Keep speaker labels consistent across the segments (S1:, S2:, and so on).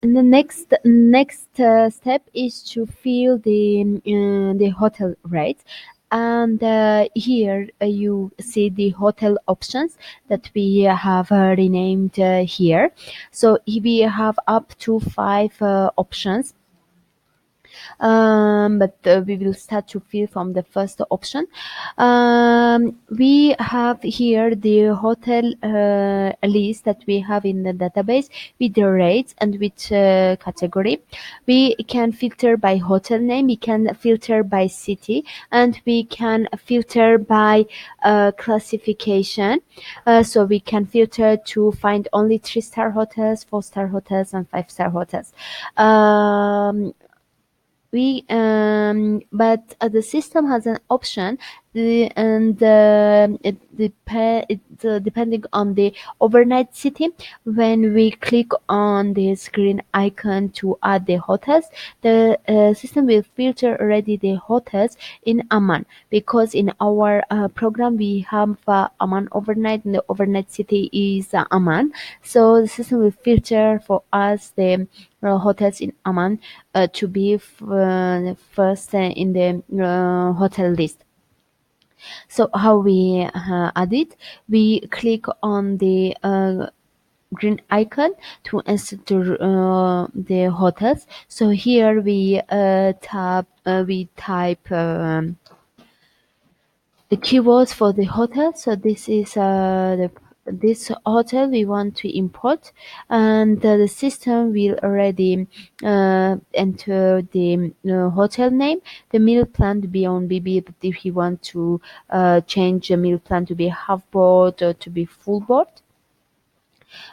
S1: And the next step is to fill the hotel rates. And here you see the hotel options that we have renamed here. So we have up to five options, but we will start to fill from the first option. We have here the hotel list that we have in the database with the rates and with category. We can filter by hotel name, we can filter by city, and we can filter by classification. So we can filter to find only 3-star hotels, 4-star hotels, and 5-star hotels. Um, we but the system has an option, and depending on the overnight city. When we click on this green icon to add the hotels, the system will filter already the hotels in Amman, because in our program we have Amman overnight, and the overnight city is Amman. So the system will filter for us the hotels in Amman to be first in the hotel list. So how we add it? We click on the green icon to enter the hotels. So here we type the keywords for the hotel. So this is this hotel we want to import, and the system will already enter the hotel name, the meal plan to be on BB. But if you want to change the meal plan to be half board or to be full board,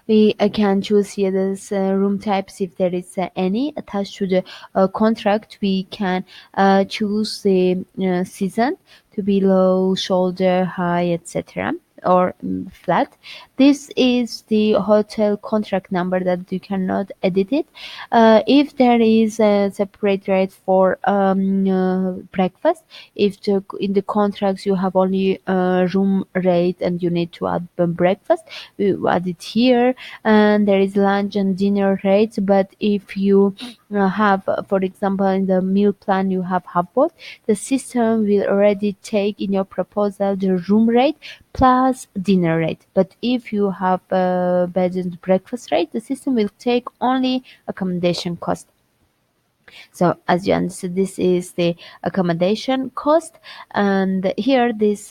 S1: we can choose here this room types. If there is any attached to the contract, we can choose the season to be low, shoulder, high, etc., or flat. This is the hotel contract number that you cannot edit it. If there is a separate rate for breakfast, if in the contracts you have only room rate and you need to add breakfast, we add it here. And there is lunch and dinner rates. But if you have, for example, in the meal plan you have half board, the system will already take in your proposal the room rate plus dinner rate. But if you have bed and breakfast rate, the system will take only accommodation cost. So as you understand, this is the accommodation cost. And here this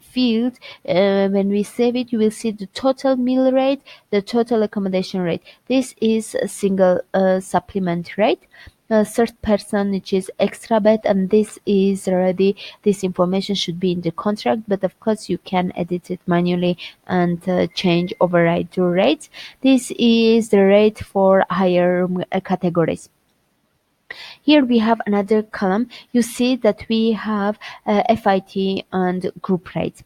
S1: field, when we save it, you will see the total meal rate, the total accommodation rate. This is a single supplement rate. Third person, which is extra bed, and this is already, this information should be in the contract, but of course you can edit it manually and change, override the rates. This is the rate for higher categories. Here we have another column. You see that we have FIT and group rates.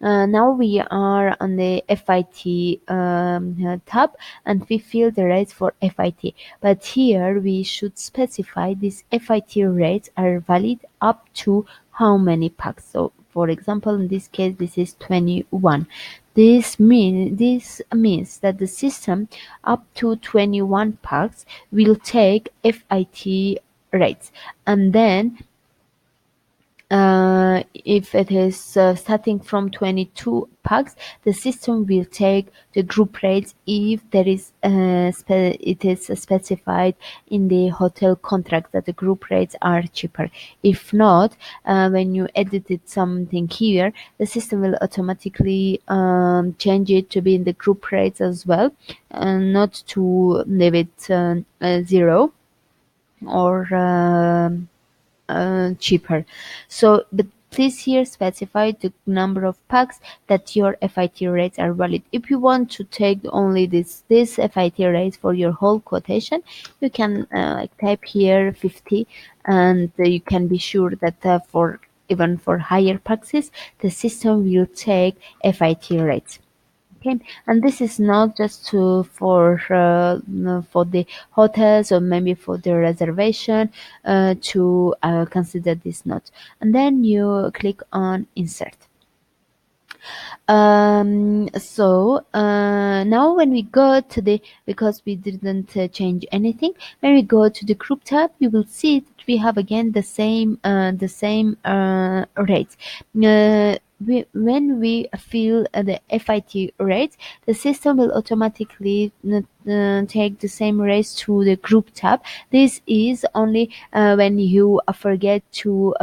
S1: Now we are on the FIT tab, and we fill the rates for FIT. But here we should specify these FIT rates are valid up to how many packs. So for example, in this case, this is 21. This means that the system up to 21 packs will take FIT rates, and then if it is starting from 22 packs, the system will take the group rates if there is it is specified in the hotel contract that the group rates are cheaper. If not, when you edited something here, the system will automatically change it to be in the group rates as well, and not to leave it zero or cheaper. So, but please here specify the number of packs that your FIT rates are valid. If you want to take only this FIT rate for your whole quotation, you can like type here 50, and you can be sure that for even for higher packs, the system will take FIT rates. Okay, and this is not just for the hotels or maybe for the reservation to consider this note. And then you click on insert. Now when we go to the, because we didn't change anything, when we go to the group tab, you will see that we have again the same rates. When we fill the FIT rates, the system will automatically take the same rates to the group tab. This is only when you forget to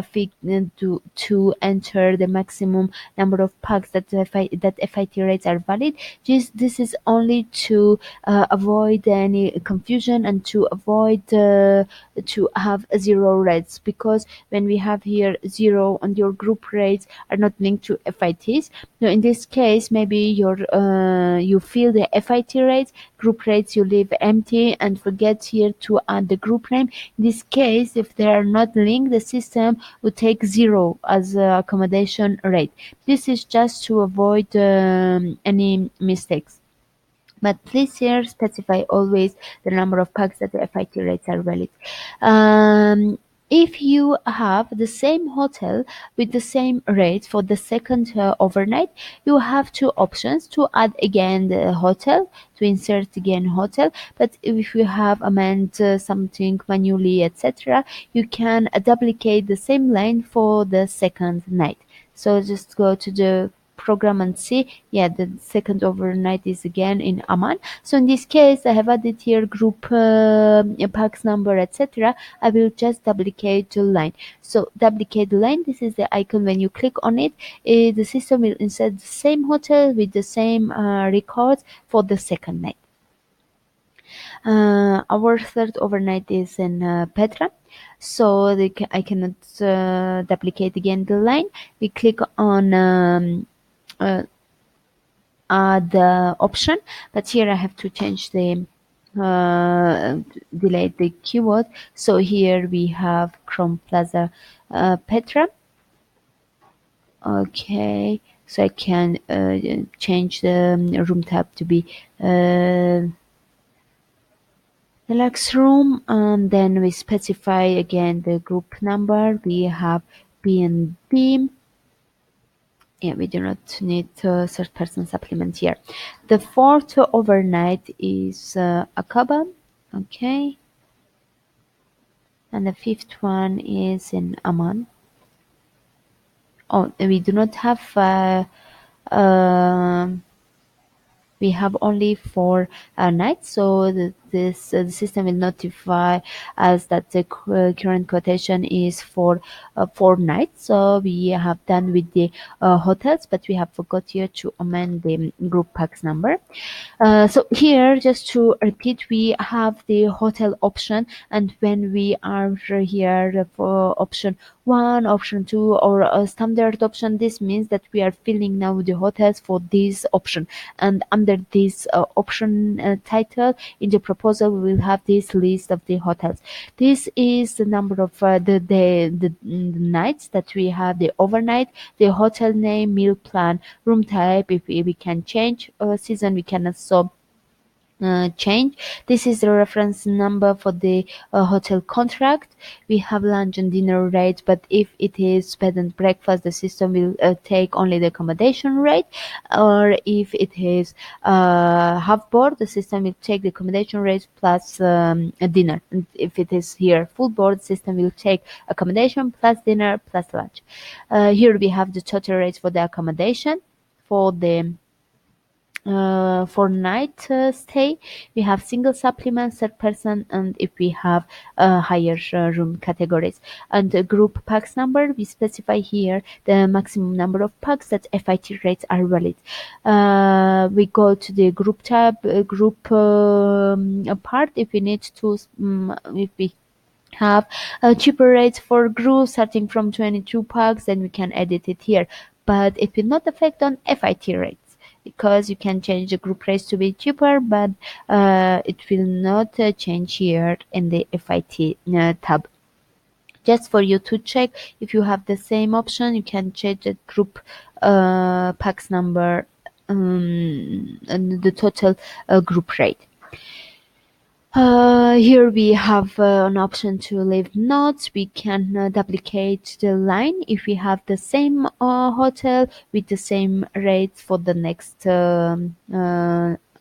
S1: enter the maximum number of packs that FIT rates are valid. This is only to avoid any confusion and to avoid to have zero rates, because when we have here zero and your group rates are not linked to FITs. Now in this case, maybe you fill the FIT rates, group rates you leave empty and forget here to add the group name. In this case, if they are not linked, the system will take zero as accommodation rate. This is just to avoid any mistakes. But please here specify always the number of packs that the FIT rates are valid. Um, if you have the same hotel with the same rate for the second overnight, you have two options: to add again the hotel, to insert again hotel. But if you have amend something manually, etc., you can duplicate the same line for the second night. So just go to the program and see, yeah, the second overnight is again in Amman. So in this case, I have added here group packs number, etc. I will just duplicate the line. So duplicate the line, this is the icon. When you click on it, the system will insert the same hotel with the same records for the second night. Our third overnight is in Petra. So I cannot duplicate again the line. We click on uh, the option, but here I have to change the delete the keyword. So here we have Chrome Plaza Petra. Okay, so I can change the room tab to be deluxe room, and then we specify again the group number. We have B&B. Yeah, we do not need third person supplement here. The fourth overnight is Aqaba. Okay. And the fifth one is in Amman. Oh, we do not have um we have only 4 nights, so the system will notify us that the current quotation is for 4 nights. So we have done with the hotels, but we have forgot here to amend the group packs number. So here, just to repeat, we have the hotel option, and when we are here for option 1, option 2, or a standard option, this means that we are filling now the hotels for this option. And under this option title in the proposal, we will have this list of the hotels. This is the number of the nights that we have: the overnight, the hotel name, meal plan, room type. If we can change season, we can also change. This is the reference number for the hotel contract. We have lunch and dinner rate, but if it is bed and breakfast, the system will take only the accommodation rate. Or if it is half board, the system will take the accommodation rate plus a dinner. And if it is here full board, the system will take accommodation plus dinner plus lunch. Here we have the total rates for the accommodation. For night stay, we have single supplement, third person, and if we have higher room categories. And the group packs number, we specify here the maximum number of packs that FIT rates are valid. We go to the group tab, group part. If we need to, if we have cheaper rates for group starting from 22 packs, then we can edit it here. But it will not affect on FIT rates, because you can change the group rates to be cheaper, but it will not change here in the FIT tab. Just for you to check, if you have the same option, you can change the group packs number and the total group rate. Here we have an option to leave notes. We can duplicate the line if we have the same hotel with the same rates for the next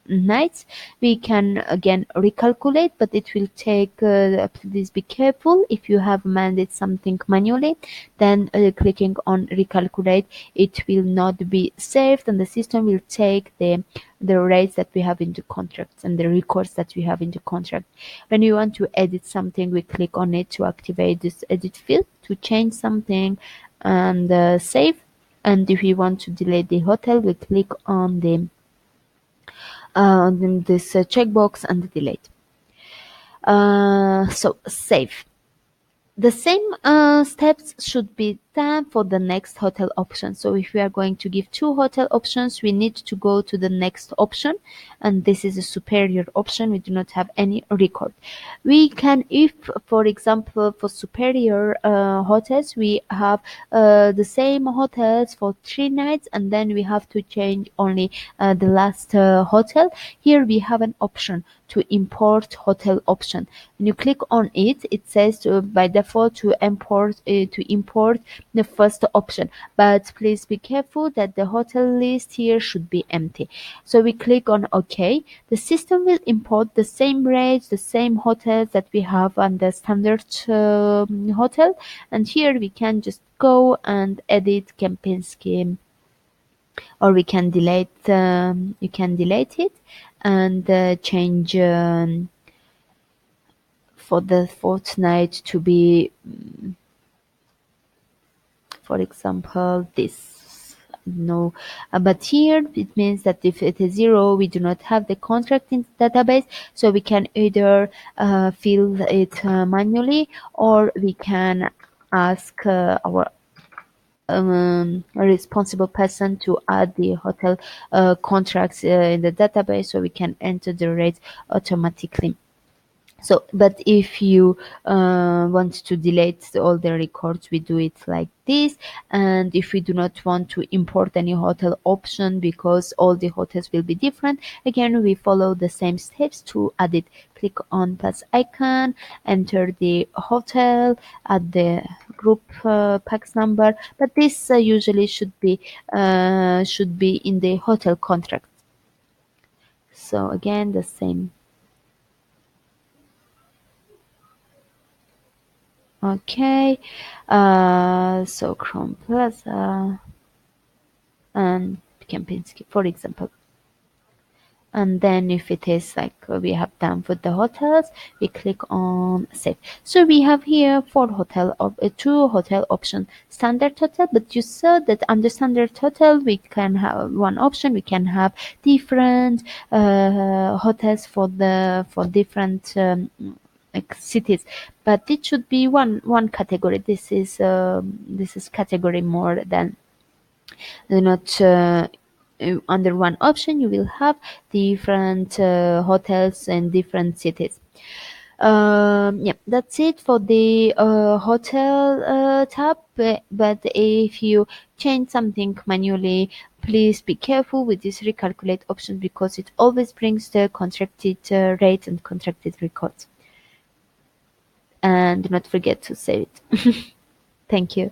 S1: nights. We can again recalculate, but it will take, please be careful if you have mandated something manually, then clicking on recalculate, it will not be saved and the system will take the rates that we have in the contracts and the records that we have in the contract. When we want to edit something, we click on it to activate this edit field to change something and save. And if we want to delete the hotel, we click on this checkbox and delete. So save. The same steps should be done for the next hotel option. So if we are going to give two hotel options, we need to go to the next option, and this is a superior option. We do not have any record. We can, if for example for superior hotels, we have the same hotels for 3 nights, and then we have to change only the last hotel. Here we have an option to import hotel option. When you click on it, it says by default to import the first option, but please be careful that the hotel list here should be empty. So we click on OK. The system will import the same rates, the same hotels that we have on the standard hotel, and here we can just go and edit Kempinski, or we can delete. You can delete it and change for the fortnight to be, for example, this. No, but here it means that if it is 0, we do not have the contract in database, so we can either fill it manually, or we can ask our responsible person to add the hotel contracts in the database, so we can enter the rates automatically. So, but if you want to delete all the records, we do it like this. And if we do not want to import any hotel option because all the hotels will be different, again we follow the same steps to add it. Click on plus icon, enter the hotel, add the group pax number, but this usually should be in the hotel contract. So again the same. Okay, so Chrome Plaza and Kempinski, for example. And then if it is like we have done for the hotels, we click on save. So we have here two hotel option, standard hotel, but you saw that under standard hotel we can have one option. We can have different hotels for different like cities, but it should be one category. This is category more than not under one option. You will have different hotels in different cities. Yeah, that's it for the hotel tab. But if you change something manually, please be careful with this recalculate option, because it always brings the contracted rate and contracted records. And do not forget to save it. Thank you.